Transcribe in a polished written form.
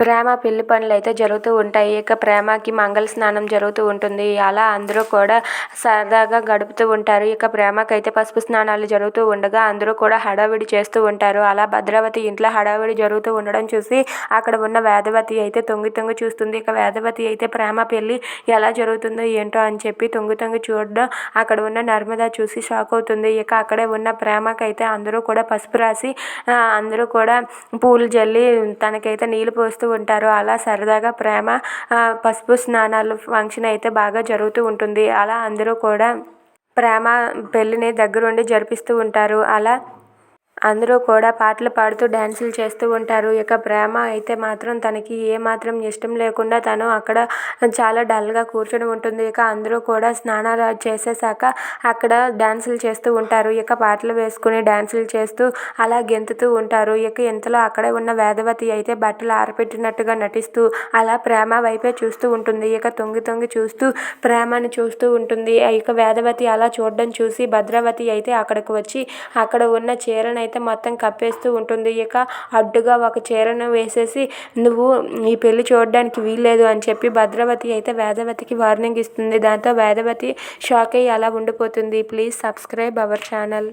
ప్రేమ పెళ్లి పనులైతే జరుగుతూ ఉంటాయి. ఇక ప్రేమకి మంగళ స్నానం జరుగుతూ ఉంటుంది. అలా అందరూ కూడా సరదాగా గడుపుతూ ఉంటారు. ఇక ప్రేమకైతే పసుపు స్నానాలు జరుగుతూ ఉండగా అందరూ కూడా హడావిడి చేస్తూ ఉంటారు. అలా భద్రావతి ఇంట్లో హడావిడి జరుగుతూ ఉండడం చూసి అక్కడ ఉన్న వేదవతి అయితే తొంగి తొంగి చూస్తుంది. ఇక వేదవతి అయితే ప్రేమ పెళ్లి ఎలా జరుగుతుందో ఏంటో అని చెప్పి తొంగి తొంగి చూడడం అక్కడ ఉన్న నర్మద చూసి షాక్ అవుతుంది. ఇక అక్కడే ఉన్న ప్రేమకైతే అందరూ కూడా పసుపు రాసి అందరూ కూడా పూలు జల్లి తనకైతే నీళ్లు పోస్తూ ఉంటారు. అలా సరదాగా ప్రేమ పసుపు స్నానాలు ఫంక్షన్ అయితే బాగా జరుగుతూ ఉంటుంది. అలా అందరూ కూడా ప్రేమ పెళ్ళిని దగ్గరుండి జరిపిస్తూ ఉంటారు. అలా అందరూ కూడా పాటలు పాడుతూ డ్యాన్సులు చేస్తూ ఉంటారు. ఇక ప్రేమ అయితే మాత్రం తనకి ఏమాత్రం ఇష్టం లేకుండా తను అక్కడ చాలా డల్గా కూర్చొని ఉంటుంది. ఇక అందరూ కూడా స్నానాలు చేసేసాక అక్కడ డ్యాన్సులు చేస్తూ ఉంటారు. ఇక పాటలు వేసుకుని డ్యాన్సులు చేస్తూ అలా గెంతుతూ ఉంటారు. ఇక ఇంతలో అక్కడే ఉన్న వేదవతి అయితే బట్టలు ఆరపెట్టినట్టుగా నటిస్తూ అలా ప్రేమ వైపే చూస్తూ ఉంటుంది. ఇక తొంగి తొంగి చూస్తూ ప్రేమను చూస్తూ ఉంటుంది. ఇక వేదవతి అలా చూడడం చూసి భద్రావతి అయితే అక్కడికి వచ్చి అక్కడ ఉన్న చీరను అయితే మొత్తం కప్పేస్తూ ఉంటుంది. ఇక అడ్డుగా ఒక చీరను వేసేసి నువ్వు ఈ పెళ్లి చూడడానికి వీల్లేదు అని చెప్పి భద్రావతి అయితే వేదవతికి వార్నింగ్ ఇస్తుంది. దాంతో వేదవతి షాక్ అయ్యి అలా ఉండిపోతుంది. Please subscribe our channel.